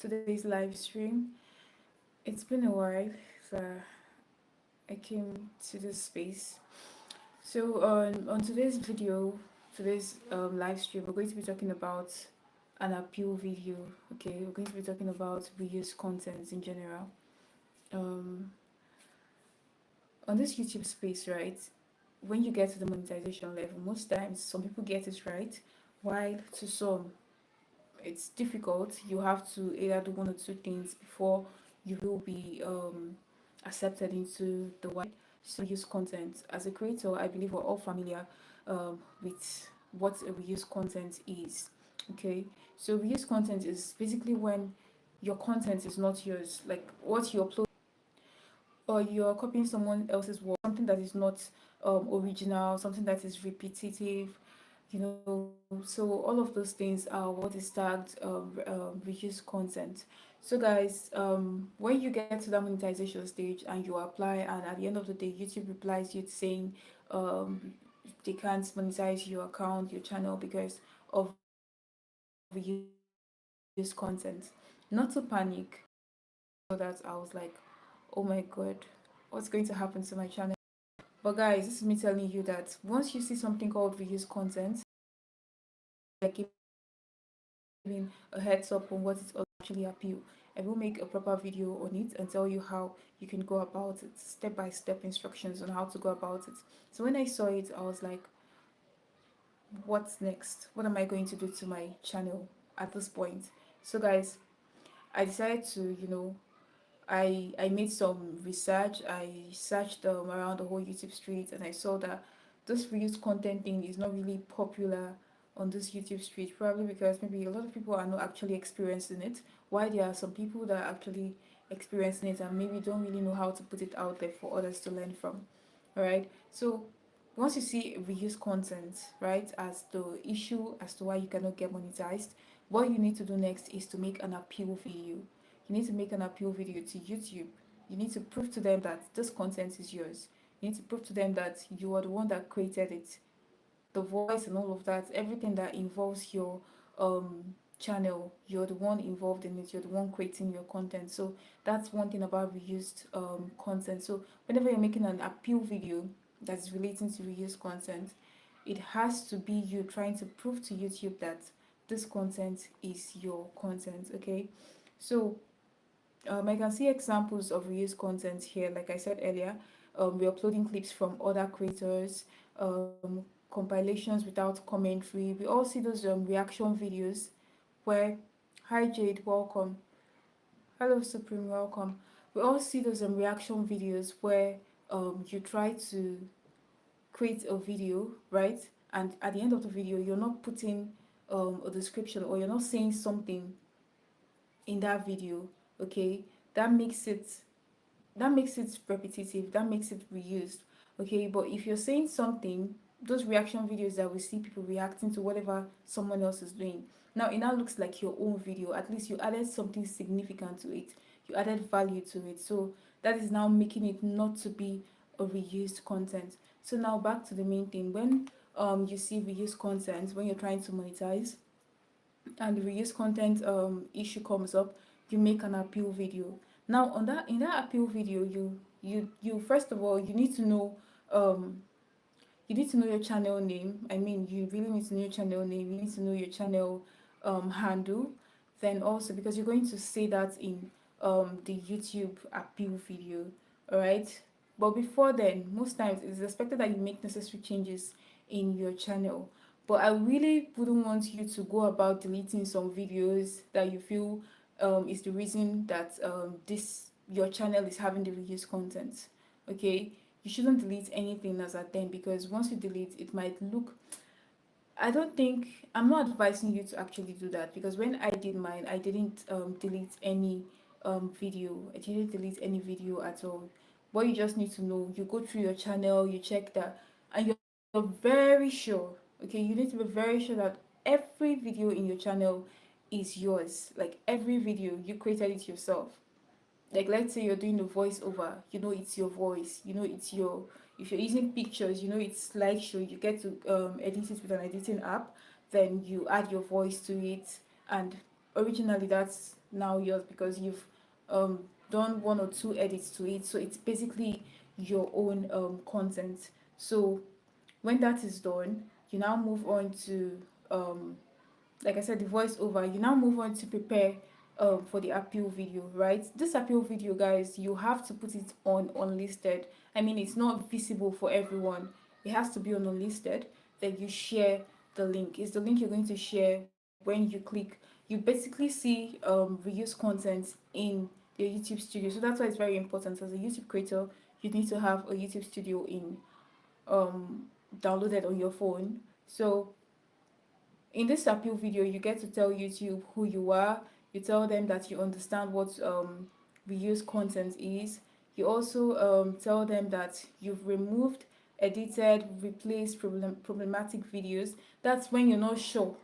today's live stream. It's been a while that I came to this space. So on today's video, today's live stream, we're going to be talking about an appeal video. Okay, we're going to be talking about reuse content in general. Um, on this YouTube space, right? When you get to the monetization level, most times some people get it right, while to some it's difficult. You have to either do one or two things before you will be accepted into the wide. So use content as a creator. I believe we're all familiar with what a reuse content is. Okay, so reuse content is basically when your content is not yours, like what you upload, or you're copying someone else's work, something that is not original, something that is repetitive, so all of those things are what is tagged reuse content. So guys, when you get to that monetization stage and you apply, and at the end of the day YouTube replies you saying um, they can't monetize your account, your channel, because of reuse content, not to panic. That I was like, oh my god, what's going to happen to my channel? But guys, this is me telling you that once you see something called reuse content, giving a heads up on what it actually appeal. I will make a proper video on it and tell you how you can go about it, step by step instructions on how to go about it. So when I saw it, I was like, what's next? What am I going to do to my channel at this point? So guys, I decided to, I made some research. I searched around the whole YouTube street, and I saw that this reuse content thing is not really popular on this YouTube street. Probably because maybe a lot of people are not actually experiencing it. Why there are some people that are actually experiencing it and maybe don't really know how to put it out there for others to learn from. All right. So once you see reuse content, right, as the issue as to why you cannot get monetized, what you need to do next is to make an appeal video. You need to make an appeal video to YouTube. You need to prove to them that this content is yours. You need to prove to them that you are the one that created it. The voice and all of that, everything that involves your channel, you're the one involved in it. You're the one creating your content. So that's one thing about reused content. So whenever you're making an appeal video that's relating to reused content, it has to be you trying to prove to YouTube that this content is your content. Okay, so I can see examples of reused content here. Like I said earlier, we're uploading clips from other creators, compilations without commentary. We all see those reaction videos where, hi Jade, welcome. Hello Supreme, welcome. We all see those reaction videos where you try to create a video, right? And at the end of the video, you're not putting a description, or you're not saying something in that video. Okay, that makes it that makes it repetitive, that makes it reused. Okay, but if you're saying something, those reaction videos that we see people reacting to whatever someone else is doing, now it now looks like your own video. At least you added something significant to it, you added value to it. So that is now making it not to be a reused content. So now back to the main thing. When you see reused content, when you're trying to monetize and the reuse content issue comes up, you make an appeal video. Now on that in that appeal video, you first of all, um you need to know your channel name. I mean, you really need to know your channel name. You need to know your channel handle. Then also, because you're going to say that in the YouTube appeal video, all right? But before then, most times it's expected that you make necessary changes in your channel. But I really wouldn't want you to go about deleting some videos that you feel is the reason that this your channel is having the reuse content. Okay, you shouldn't delete anything as at then, because once you delete, it might look, I don't think, I'm not advising you to actually do that, because when I did mine, I didn't delete any video. I didn't delete any video at all. What you just need to know, you go through your channel, you check that, and you're very sure, okay, you need to be very sure that every video in your channel is yours. Like every video, you created it yourself. Like let's say you're doing a voiceover, it's your voice, it's your, if you're using pictures, it's slideshow, you get to edit it with an editing app, then you add your voice to it. And originally, now yours because you've done one or two edits to it. So it's basically your own content. So when that is done, you now move on to um, like I said, the voiceover. You now move on to prepare for the appeal video, right? This appeal video, guys, you have to put it on unlisted. I mean, it's not visible for everyone. It has to be on unlisted. Then you share the link. It's the link you're going to share when you click. You basically see reused content in your YouTube studio. So that's why it's very important as a YouTube creator. You need to have a YouTube studio in um, downloaded on your phone. So in this appeal video, you get to tell YouTube who you are. You tell them that you understand what reuse content is. You also tell them that you've removed, edited, replaced problematic videos. That's when you're not sure.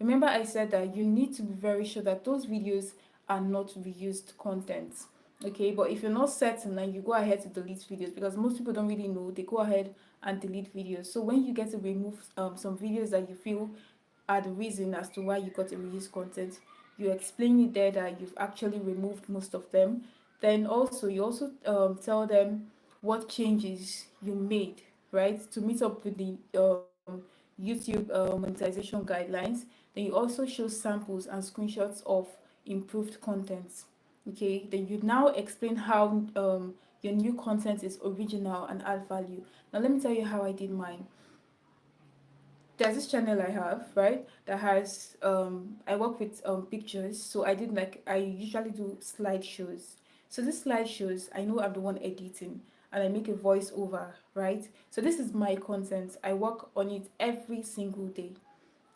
Remember, I said that you need to be very sure that those videos are not reused content. Okay, but if you're not certain, then you go ahead to delete videos because most people don't really know. They go ahead and delete videos. So when you get to remove some videos that you feel are the reason as to why you got to reuse content, you explain it there that you've actually removed most of them. Then also you also tell them what changes you made, right, to meet up with the YouTube monetization guidelines. Then you also show samples and screenshots of improved content. Okay, then you now explain how your new content is original and add value. Now let me tell you how I did mine. There's this channel I have, right, that has I work with pictures. So I usually do slideshows. So these slideshows, I know I'm the one editing and I make a voiceover, right? So this is my content. I work on it every single day.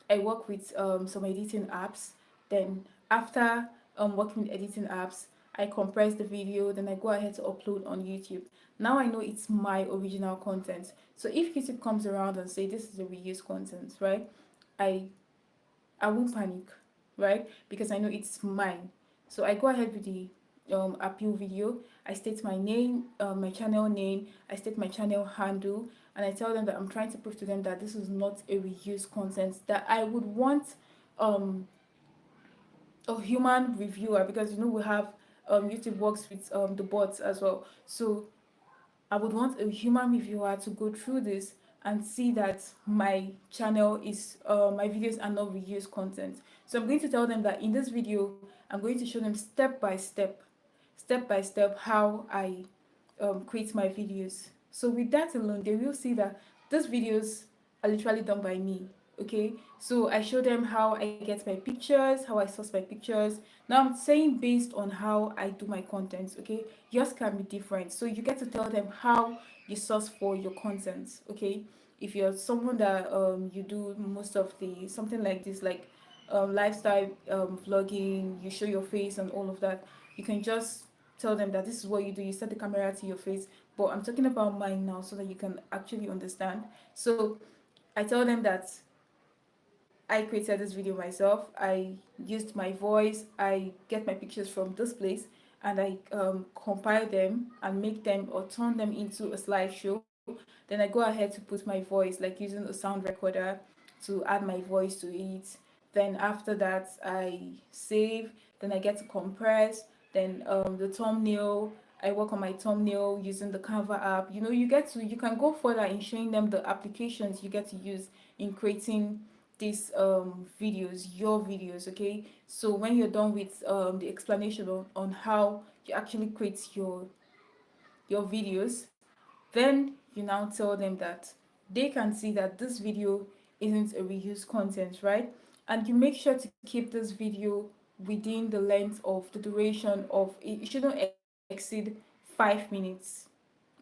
I work with some editing apps. Then after working with editing apps, I compress the video. Then I go ahead to upload on YouTube. Now I know it's my original content. So if YouTube comes around and say this is a reused content, right? I I won't panic, right? Because I know it's mine. So I go ahead with the appeal video. I state my name, my channel name, I state my channel handle, and I tell them that I'm trying to prove to them that this is not a reused content, that I would want um a human reviewer because we have YouTube works with the bots as well. So I would want a human reviewer to go through this and see that my channel is my videos are not reused content. So I'm going to tell them that in this video, I'm going to show them step by step how I create my videos. So with that alone, they will see that these videos are literally done by me. Okay, so I show them how I get my pictures, how I source my pictures. Now I'm saying based on how I do my content. Okay, yours can be different, so you get to tell them how you source for your content. Okay, if you're someone that you do most of the something like this, like lifestyle vlogging, you show your face and all of that, you can just tell them that this is what you do. You set the camera to your face. But I'm talking about mine now so that you can actually understand. So I tell them that I created this video myself. I used my voice. I get my pictures from this place and I compile them and make them or turn them into a slideshow. Then I go ahead to put my voice, like using a sound recorder to add my voice to it. Then after that, I save. Then I get to compress. Then the thumbnail. I work on my thumbnail using the Canva app. You can go further in showing them the applications you get to use in creating these videos, your videos. Okay, so when you're done with the explanation on how you actually create your videos, then you now tell them that they can see that this video isn't a reused content, right? And you make sure to keep this video within the length of the duration of it. It shouldn't exceed 5 minutes,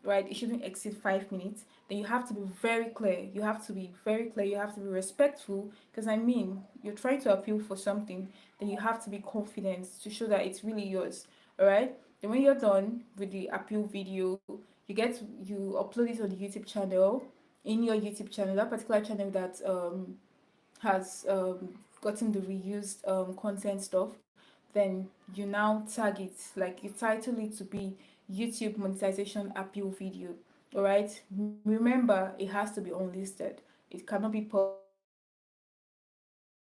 right? It shouldn't exceed 5 minutes. Then you have to be very clear. You have to be very clear. You have to be respectful. Because I mean, you're trying to appeal for something, then you have to be confident to show that it's really yours. All right. Then when you're done with the appeal video, you upload it on the YouTube channel. In your YouTube channel, that particular channel that has gotten the reused content stuff, then you now tag it, like you title it to be YouTube monetization appeal video. All right. Remember, it has to be unlisted. It cannot be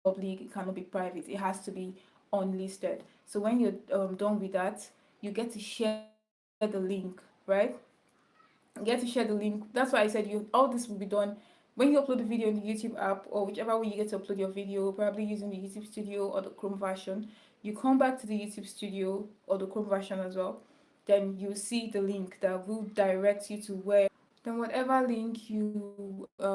public. It cannot be private. It has to be unlisted. unlisted. So when you're done with that, you get to share the link, right? You get to share the link. That's why I said you all this will be done when you upload the video in the YouTube app, or whichever way you get to upload your video, probably using the YouTube Studio or the Chrome version. You come back to the YouTube Studio or the Chrome version as well. Then you see the link that will direct you to where. Then whatever link you